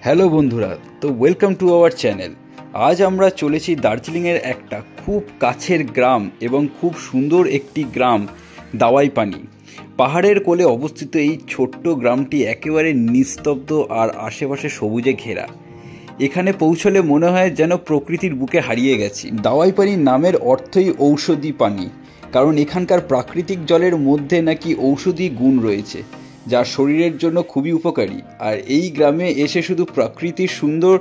Hello বন্ধুরা, তো welcome to our channel. আজ আমরা চলেছি দার্জিলিংয়ের একটা খুব কাছের গ্রাম এবং খুব সুন্দর একটি গ্রাম দাওয়াইপানি। পাহাড়ের কোলে অবস্থিত এই ছোট্ট গ্রামটি একেবারে নিস্তব্ধ আর আশেপাশে সবুজে ঘেরা। এখানে পৌঁছলে মনে হয় যেন প্রকৃতির বুকে হারিয়ে গেছি। দাওয়াইপানি নামের অর্থই ঔষধি পানি, কারণ এখানকার প্রাকৃতিক জলের মধ্যে নাকি ঔষধি গুণ রয়েছে যা শরীরের জন্য খুবই উপকারী। আর এই গ্রামে এসে শুধু প্রকৃতির সুন্দর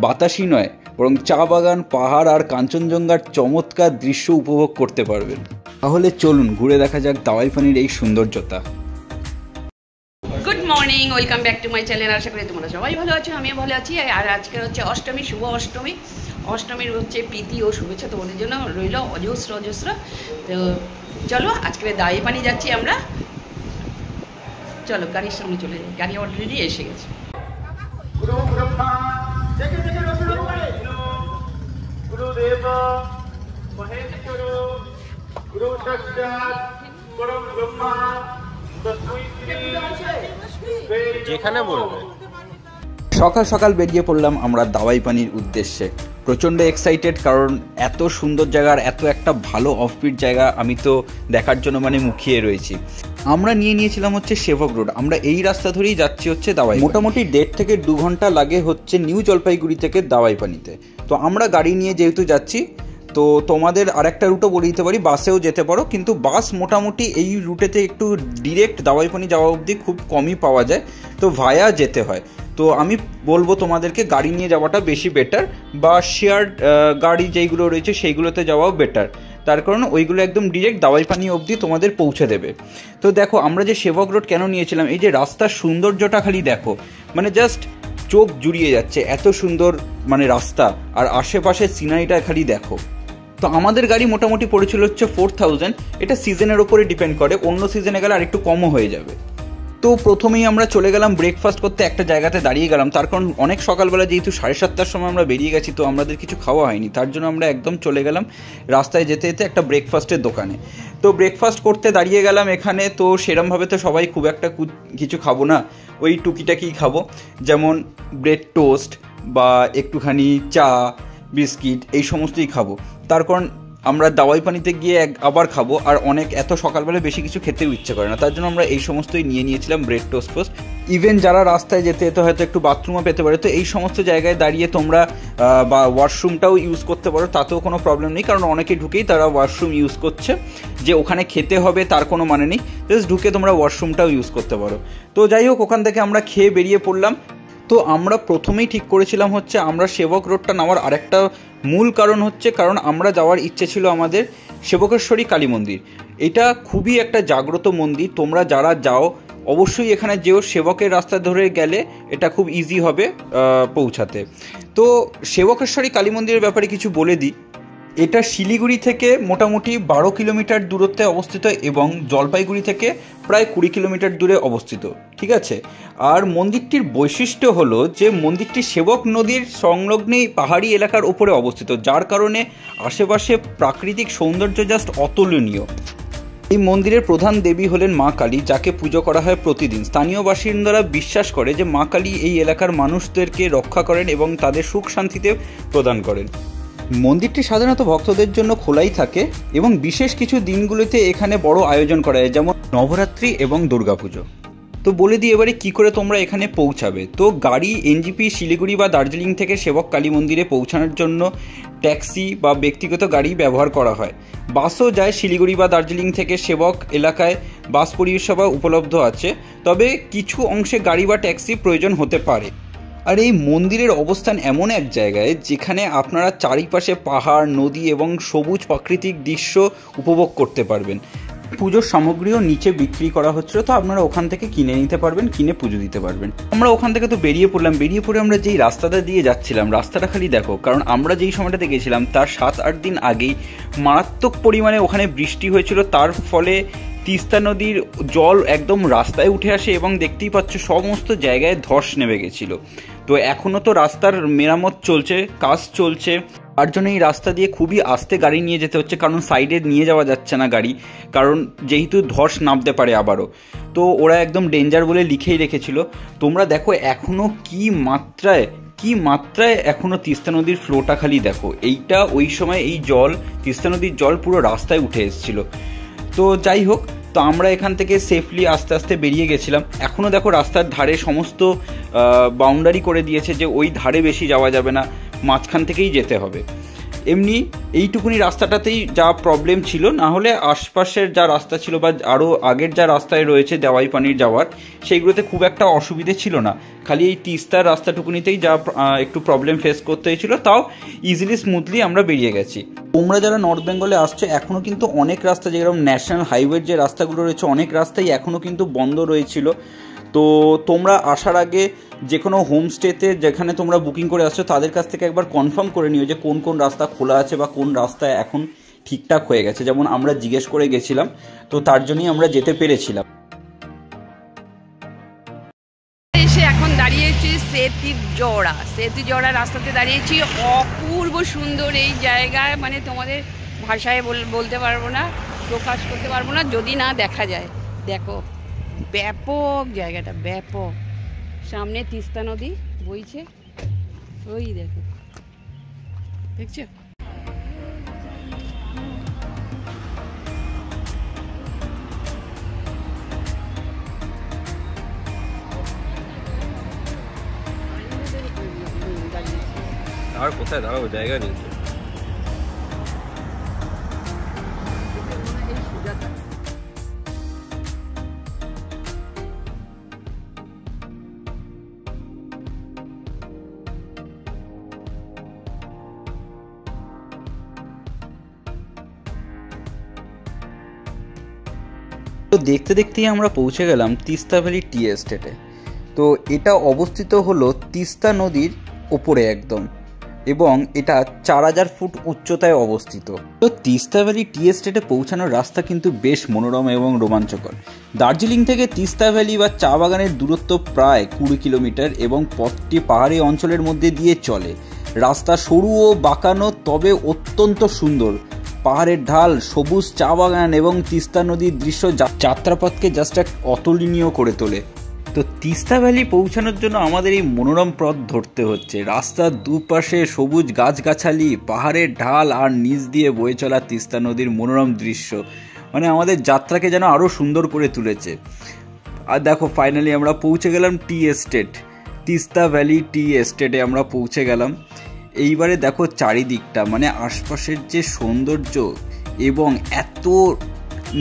বাতাসই নয়, বরং চা বাগান, পাহাড় আর কাঞ্চনজঙ্ঘার চমৎকার দৃশ্য উপভোগ করতে পারবেন। তাহলে চলুন ঘুরে দেখা যাক দাওয়াইপানির এই সৌন্দর্যতা। Good morning, welcome back to my channel. আশা করি তোমরা সবাই ভালো আছো, আমিও ভালো আছি। আর আজকে হচ্ছে অষ্টমী, শুভ অষ্টমী। অষ্টমীর হচ্ছে প্রীতি ও শুভেচ্ছা তোমাদের জন্য রইল অজস্র অজস্র। তো চলো আজকে দাওয়াইপানি যাচ্ছি আমরা। চলো গাড়ির সামনে চলে যাই, গাড়ি অলরেডি এসে গেছে। যেখানে বলবে। সকাল সকাল বেরিয়ে পড়লাম আমরা দাওয়াইপানির উদ্দেশ্যে। প্রচণ্ড এক্সাইটেড, কারণ এত সুন্দর জায়গা আর এত একটা ভালো অফবিট জায়গা আমি তো দেখার জন্য মুখিয়ে রয়েছি। আমরা নিয়েছিলাম হচ্ছে সেবক রোড। আমরা এই রাস্তা ধরেই যাচ্ছি হচ্ছে দাওয়াই। মোটামুটি 1.5 থেকে 2 ঘন্টা লাগে হচ্ছে নিউ জলপাইগুড়ি থেকে দাওয়াইপানিতে। তো আমরা গাড়ি নিয়ে যেহেতু যাচ্ছি, তো তোমাদের আরেকটা রুটও বলে দিতে পারি, বাসেও যেতে পারো। কিন্তু বাস মোটামুটি এই রুটেতে একটু ডিরেক্ট দাওয়াইপানি যাওয়া অবধি খুব কমই পাওয়া যায়, তো ভায়া যেতে হয়। তো আমি বলবো তোমাদেরকে গাড়ি নিয়ে যাওয়াটা বেশি বেটার, বা শেয়ার্ড গাড়ি যেইগুলো রয়েছে সেইগুলোতে যাওয়াও বেটার। তার কারণ ওইগুলো একদম ডিরেক্ট দাওয়াইপানি অবধি তোমাদের পৌঁছে দেবে। তো দেখো আমরা যে সেবক রোড কেন নিয়েছিলাম, এই যে রাস্তার সৌন্দর্যটা খালি দেখো, জাস্ট চোখ জুড়িয়ে যাচ্ছে। এত সুন্দর রাস্তা আর আশেপাশের সিনারিটা খালি দেখো। তো আমাদের গাড়ি মোটামুটি পড়েছিল হচ্ছে 4000। এটা সিজনের ওপরে ডিপেন্ড করে, অন্য সিজনে গেলে আর একটু কমও হয়ে যাবে। তো প্রথমেই আমরা চলে গেলাম ব্রেকফাস্ট করতে, একটা জায়গাতে দাঁড়িয়ে গেলাম। তার কারণ অনেক সকালবেলা যেহেতু 7:30টার সময় আমরা বেরিয়ে গেছি, তো আমাদের কিছু খাওয়া হয়নি। তার জন্য আমরা একদম চলে গেলাম রাস্তায় যেতে যেতে একটা ব্রেকফাস্টের দোকানে। তো ব্রেকফাস্ট করতে দাঁড়িয়ে গেলাম এখানে। তো সেরমভাবে তো সবাই খুব একটা কিছু খাবো না, ওই টুকিটাকিই খাবো, যেমন ব্রেড টোস্ট বা একটুখানি চা, বিস্কিট, এই সমস্তই খাবো। তার কারণ আমরা দাওয়াইপানিতে গিয়ে আবার খাবো, আর এত সকালবেলা বেশি কিছু খেতেও ইচ্ছে করে না। তার জন্য আমরা এই সমস্তই নিয়েছিলাম, ব্রেড টোস্ট ফোস্ট। ইভেন যারা রাস্তায় যেতে যেতে হয়তো একটু বাথরুমও পেতে পারে, তো এই সমস্ত জায়গায় দাঁড়িয়ে তোমরা বা ওয়াশরুমটাও ইউজ করতে পারো, তাতেও কোনো প্রবলেম নেই। কারণ অনেকে ঢুকেই তারা ওয়াশরুম ইউজ করছে, যে ওখানে খেতে হবে তার কোনো মানে নেই, জাস্ট ঢুকে তোমরা ওয়াশরুমটাও ইউজ করতে পারো। তো যাই হোক, ওখান থেকে আমরা খেয়ে বেরিয়ে পড়লাম। তো আমরা প্রথমেই ঠিক করেছিলাম হচ্ছে আমরা সেবক রোডটা নেওয়ার আরেকটা মূল কারণ হচ্ছে, কারণ আমরা যাওয়ার ইচ্ছে ছিল আমাদের সেবকেশ্বরী কালী মন্দির। এটা খুবই একটা জাগ্রত মন্দির, তোমরা যারা যাও অবশ্যই এখানে যেও। সেবকের রাস্তা ধরে গেলে এটা খুব ইজি হবে পৌঁছাতে। তো সেবকেশ্বরী কালী মন্দিরের ব্যাপারে কিছু বলে দিই। এটা শিলিগুড়ি থেকে মোটামুটি 12 কিলোমিটার দূরত্বে অবস্থিত এবং জলপাইগুড়ি থেকে প্রায় 20 কিলোমিটার দূরে অবস্থিত, ঠিক আছে। আর মন্দিরটির বৈশিষ্ট্য হলো যে মন্দিরটি সেবক নদীর সংলগ্নেই পাহাড়ি এলাকার ওপরে অবস্থিত, যার কারণে আশেপাশে প্রাকৃতিক সৌন্দর্য জাস্ট অতুলনীয়। এই মন্দিরের প্রধান দেবী হলেন মা কালী, যাকে পুজো করা হয় প্রতিদিন। স্থানীয় বাসিন্দারা বিশ্বাস করে যে মা কালী এই এলাকার মানুষদেরকে রক্ষা করেন এবং তাদের সুখ শান্তিতে প্রদান করেন। মন্দিরটি সাধারণত ভক্তদের জন্য খোলাই থাকে এবং বিশেষ কিছু দিনগুলোতে এখানে বড় আয়োজন করা হয়, যেমন নবরাত্রি এবং দুর্গাপুজো। তো বলে দিই এবারে কী করে তোমরা এখানে পৌঁছাবে। তো গাড়ি এনজিপি শিলিগুড়ি বা দার্জিলিং থেকে সেবক কালী মন্দিরে পৌঁছানোর জন্য ট্যাক্সি বা ব্যক্তিগত গাড়ি ব্যবহার করা হয়। বাসও যায় শিলিগুড়ি বা দার্জিলিং থেকে সেবক এলাকায়, বাস পরিষেবা উপলব্ধ আছে, তবে কিছু অংশে গাড়ি বা ট্যাক্সি প্রয়োজন হতে পারে। আর এই মন্দিরের অবস্থান এমন এক জায়গায় যেখানে আপনারা চারিপাশে পাহাড়, নদী এবং সবুজ প্রাকৃতিক দৃশ্য উপভোগ করতে পারবেন। পুজোর সামগ্রীও নিচে বিক্রি করা হচ্ছিল, তো আপনারা ওখান থেকে কিনে নিতে পারবেন, কিনে পুজো দিতে পারবেন। আমরা ওখান থেকে তো বেরিয়ে পড়লাম। বেরিয়ে পড়ে আমরা যেই রাস্তাটা দিয়ে যাচ্ছিলাম, রাস্তাটা খালি দেখো, কারণ আমরা যেই সময়টাতে গেছিলাম তার 7-8 দিন আগেই মারাত্মক পরিমাণে ওখানে বৃষ্টি হয়েছিল। তার ফলে তিস্তা নদীর জল একদম রাস্তায় উঠে আসে এবং দেখতেই পাচ্ছ সমস্ত জায়গায় ধস নেমে গেছিলো। তো এখনও তো রাস্তার মেরামত চলছে, কাজ চলছে। তার জন্য এই রাস্তা দিয়ে খুবই আস্তে গাড়ি নিয়ে যেতে হচ্ছে, কারণ সাইডে নিয়ে যাওয়া যাচ্ছে না গাড়ি, কারণ যেহেতু ধস নামতে পারে আবারও। তো ওরা একদম ডেঞ্জার বলে লিখেই রেখেছিল। তোমরা দেখো এখনও কি মাত্রায় এখনও তিস্তা নদীর ফ্লোটা খালি দেখো। এইটা ওই সময় এই জল, তিস্তা নদীর জল পুরো রাস্তায় উঠে এসেছিল। তো যাই হোক, তো আমরা এখান থেকে সেফলি আস্তে আস্তে বেরিয়ে গেছিলাম। এখনও দেখো রাস্তার ধারে সমস্ত বাউন্ডারি করে দিয়েছে যে ওই ধারে বেশি যাওয়া যাবে না, মাঝখান থেকেই যেতে হবে। এমনি এইটুকুনি রাস্তাটাতেই যা প্রবলেম ছিল, না হলে আশপাশের যা রাস্তা ছিল বা আরও আগের যা রাস্তায় রয়েছে দেওয়াই পানির যাওয়ার, সেইগুলোতে খুব একটা অসুবিধে ছিল না। খালি এই তিস্তার রাস্তাটুকুনিতেই যা একটু প্রবলেম ফেস করতে হয়েছিল, তাও ইজিলি স্মুথলি আমরা বেরিয়ে গেছি। তোমরা যারা নর্থ বেঙ্গলে আসছো, এখনও কিন্তু অনেক রাস্তা, যেরকম ন্যাশনাল হাইওয়ের যে রাস্তাগুলো রয়েছে, অনেক রাস্তাই এখনও কিন্তু বন্ধ রয়েছিল। তো তোমরা আসার আগে যে কোনো হোমস্টেতে যেখানে তোমরা বুকিং করে আসছো, তাদের কাছ থেকে একবার কনফার্ম করে নিও যে কোন কোন রাস্তা খোলা আছে বা কোন রাস্তায় এখন ঠিকঠাক হয়ে গেছে। যেমন আমরা জিজ্ঞেস করে গেছিলাম, তো তার জন্যই আমরা যেতে পেরেছিলাম। এসে এখন দাঁড়িয়েছি সেতুজোড়া রাস্তাতে দাঁড়িয়েছি। অপূর্ব সুন্দর এই জায়গায়, মানে তোমাদের ভাষায় বলতে পারবো না, প্রকাশ করতে পারবো না যদি না দেখা যায়। দেখো ব্যাপক জায়গাটা, ব্যাপক। সামনে তিস্তা নদী বইছে, ওই দেখো, দেখছো? আর কোথায় দাঁড়াবো, জায়গা নেই। তো দেখতে দেখতেই আমরা পৌঁছে গেলাম তিস্তা ভ্যালি টি এস্টেটে। তো এটা অবস্থিত হলো তিস্তা নদীর ওপরে একদম, এবং এটা 4000 ফুট উচ্চতায় অবস্থিত। তো তিস্তা ভ্যালি টি এস্টেটে পৌঁছানোর রাস্তা কিন্তু বেশ মনোরম এবং রোমাঞ্চকর। দার্জিলিং থেকে তিস্তা ভ্যালি বা চা বাগানের দূরত্ব প্রায় 20 কিলোমিটার, এবং পথটি পাহাড়ি অঞ্চলের মধ্যে দিয়ে চলে। রাস্তা সরু ও বাঁকানো, তবে অত্যন্ত সুন্দর। পাহাড়ের ঢাল, সবুজ চা বাগান এবং তিস্তা নদীর দৃশ্য যাত্রাপথকে জাস্ট এক অতুলনীয় করে তোলে। তো তিস্তা ভ্যালি পৌঁছানোর জন্য আমাদের এই মনোরম পথ ধরতে হচ্ছে। রাস্তার দুপাশে সবুজ গাছগাছালি, পাহাড়ের ঢাল আর নিচ দিয়ে বয়ে চলা তিস্তা নদীর মনোরম দৃশ্য, মানে আমাদের যাত্রাকে যেন আরও সুন্দর করে তুলেছে। আর দেখো ফাইনালি আমরা পৌঁছে গেলাম টি এস্টেট, তিস্তা ভ্যালি টি এস্টেটে আমরা পৌঁছে গেলাম। এইবারে দেখো চারিদিকটা, মানে আশপাশের যে সৌন্দর্য এবং এত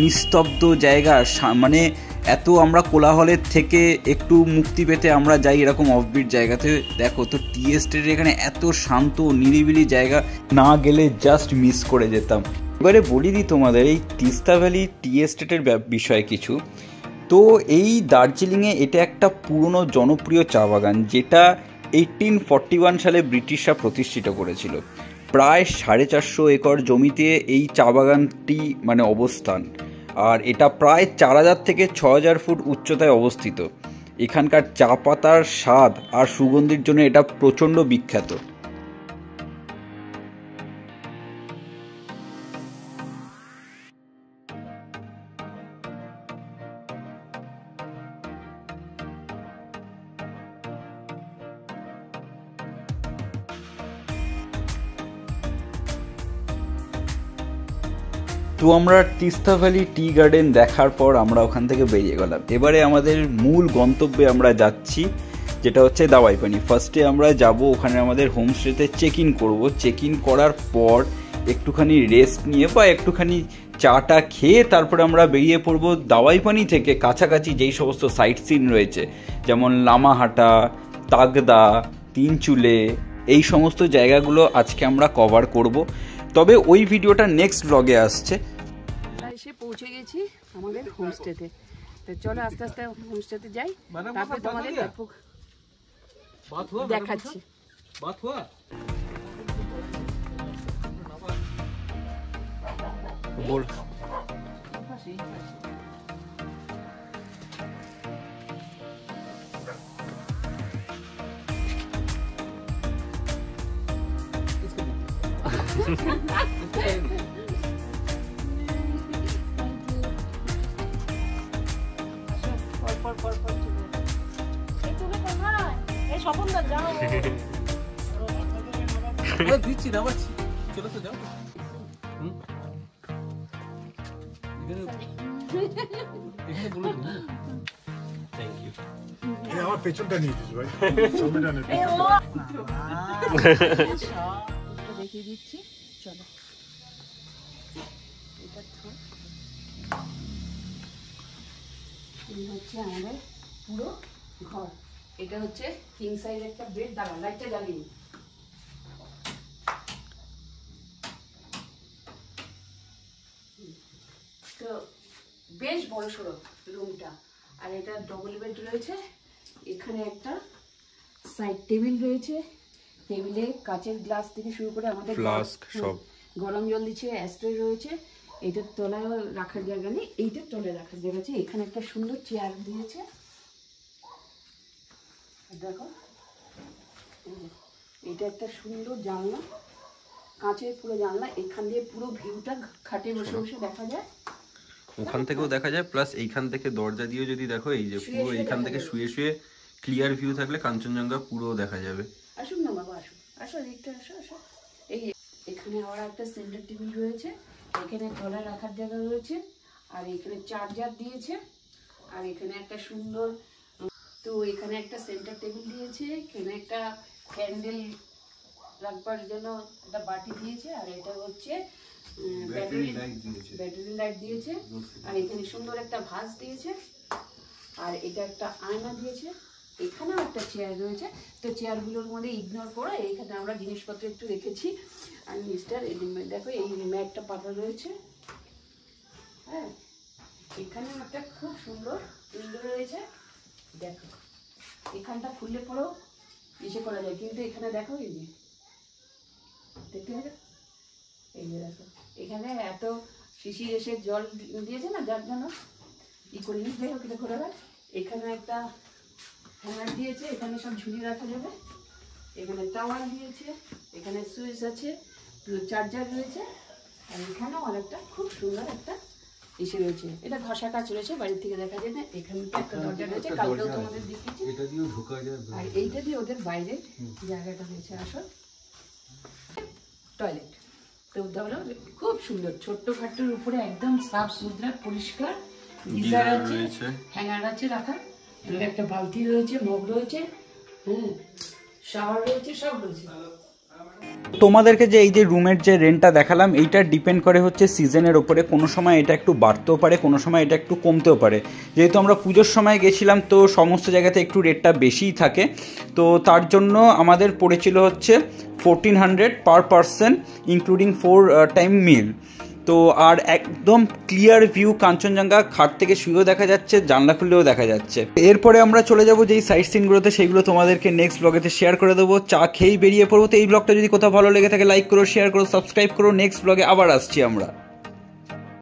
নিস্তব্ধ জায়গা, মানে এত আমরা কোলাহলের থেকে একটু মুক্তি পেতে আমরা যাই এরকম অফবিট জায়গাতে। দেখো তো টি এস্টেট এখানে এত শান্ত নিরিবিলি জায়গা, না গেলে জাস্ট মিস করে যেতাম। এবারে বলি দিই তোমাদের এই তিস্তা ভ্যালি টি এস্টেটের বিষয়ে কিছু। তো এই দার্জিলিংয়ে এটা একটা পুরনো জনপ্রিয় চা বাগান, যেটা 1841 সালে ব্রিটিশরা প্রতিষ্ঠিত করেছিল। প্রায় 450 একর জমিতে এই চা বাগানটি মানে অবস্থান, আর এটা প্রায় 4000 থেকে 6000 ফুট উচ্চতায় অবস্থিত। এখানকার চা পাতার স্বাদ আর সুগন্ধির জন্য এটা প্রচণ্ড বিখ্যাত। তো আমরা তিস্তা ভ্যালি টি গার্ডেন দেখার পর আমরা ওখান থেকে বেরিয়ে গেলাম। এবারে আমাদের মূল গন্তব্যে আমরা যাচ্ছি, যেটা হচ্ছে দাওয়াই পানি। ফার্স্টে আমরা যাব ওখানে আমাদের হোমস্টেতে চেক ইন করবো। চেক ইন করার পর একটুখানি রেস্ট নিয়ে বা একটুখানি চাটা খেয়ে তারপরে আমরা বেরিয়ে পড়বো দাওয়াই পানি থেকে কাছাকাছি যেই সমস্ত সাইট সিন রয়েছে, যেমন লামাহাটা, তাগদা, তিনচুলে, এই সমস্ত জায়গাগুলো আজকে আমরা কভার করব। তবে ওই ভিডিওটা নেক্সট ব্লগে আসছে। এসে পৌঁছে গেছি আমাদের হোমস্টেতে। তো চলো আস্তে আস্তে হোমস্টেতে যাই, তারপরে তোমাদের দেখাচ্ছি। बोल দিচ্ছি না চলো তো যাও। আমার পেছনটা নিয়ে দিস ভাই, সামনেটা নে। দেখিয়ে দিচ্ছি, চলো। এটা হচ্ছে আমাদের পুরো ঘর। এটা হচ্ছে কিং সাইজ একটা বেড। দাঁড়ান, লাইটটা জ্বালিয়ে। তো বেশ বড় সড়ো রুমটা। আর এটা ডবল বেড রয়েছে। এখানে একটা সাইড টেবিল রয়েছে। টেবিলে কাচের গ্লাস থেকে শুরু করে আমাদের ফ্লাস্ক সব, গরম জল দিচ্ছে, অ্যাস্ট্রে রয়েছে। এইটার তলায় রাখার জায়গা নেই, এইটার তলায় রাখার জায়গা আছে। এখানে একটা সুন্দর চেয়ার দিয়েছে, দেখো। এটা একটা সুন্দর জানলা, কাঁচের পুরো জানলা। এখান দিয়ে পুরো ভিউটা খাটে বসে বসে দেখা যায়। ওখান থেকেও দেখা যায়, প্লাস এইখান থেকে দরজা দিয়ে যদি দেখো, এই যে পুরো এইখান থেকে শুয়ে শুয়ে ক্লিয়ার ভিউ থাকলে কাঞ্চনজঙ্ঘা পুরো দেখা যাবে। আসুন না বাবা, আসুন, আসো দিকটা, আসো আসো। এই এখানে আবার একটা সেন্টার টেবিল রয়েছে, এখানে তলায় রাখার জায়গা রয়েছে, আর এখানে চার্জার দিয়েছে। আর এখানে একটা সুন্দর, তো এখানে একটা সেন্টার টেবিল দিয়েছে, এখানে একটা ক্যান্ডেল রাখবার জন্য একটা বাটি দিয়েছে। আর এটা হচ্ছে ব্যাটারি লাইট দিয়েছে। আর এখানে সুন্দর একটা ভাঁজ দিয়েছে। আর এটা একটা আয়না দিয়েছে। এখানেও একটা চেয়ার রয়েছে। তো চেয়ারগুলোর মধ্যে ইগনোর করে এখানে আমরা জিনিসপত্র একটু রেখেছি। আর মিস্টার দেখো, এই ম্যাটটা পাতা রয়েছে। হ্যাঁ, এখানেও একটা খুব সুন্দর উইন্ডো রয়েছে। দেখো, এখানটা খুললে পরেও ইসে করা যায়, কিন্তু এখানে দেখো, এই যে দেখতে হবে, এই যে দেখো, এখানে এত শিশির এসে জল দিয়েছে না, যার জন্য ই করিনি। যাই হোক, এটা করে রাখ। এখানে একটা হ্যাঙ্গার দিয়েছে, এখানে সব ঝুলিয়ে রাখা যাবে। এখানে টাওয়াল দিয়েছে, এখানে সুইচ আছে, চার্জার রয়েছে। আর এখানেও আরেকটা খুব সুন্দর একটা ইসে রয়েছে। এটা ঘষা কাচ রয়েছে, বাড়ির থেকে দেখা যায় না। এখানে একটা দরজা রয়েছে, কালকেও তোমাদের দেখিয়েছি। আর এইটা দিয়ে ওদের বাইরের জায়গাটা রয়েছে। আসল টয়লেট তো হলো খুব সুন্দর, ছোট্ট খাট্টোর উপরে একদম সাফ সুতরা পরিষ্কার। গিজার আছে, হ্যাঙ্গার আছে রাখা, একটা বালতি রয়েছে, মগ রয়েছে, শাওয়ার রয়েছে, সব রয়েছে। তোমাদেরকে যে এই যে রুমের যে রেন্টটা দেখালাম, এইটা ডিপেন্ড করে হচ্ছে সিজনের ওপরে। কোনো সময় এটা একটু বাড়তেও পারে, কোনো সময় এটা একটু কমতেও পারে। যেহেতু আমরা পুজোর সময় গেছিলাম, তো সমস্ত জায়গাতে একটু রেটটা বেশিই থাকে। তো তার জন্য আমাদের পড়েছিল হচ্ছে 1400 পার পারসন, ইনক্লুডিং 4 টাইম মিল। তো আর একদম ক্লিয়ার ভিউ, কাঞ্চনজঙ্ঘা খাট থেকে শুয়েও দেখা যাচ্ছে, জানলা খুললেও দেখা যাচ্ছে। এরপরে আমরা চলে যাবো যেই সাইট সিনগুলোতে, সেইগুলো তোমাদেরকে নেক্সট ব্লগেতে শেয়ার করে দেবো। চা খেয়েই বেরিয়ে পড়বো। তো এই ব্লগটা যদি কোথাও ভালো লেগে থাকে, লাইক করো, শেয়ার করো, সাবস্ক্রাইব করো। নেক্সট ব্লগে আবার আসছি আমরা।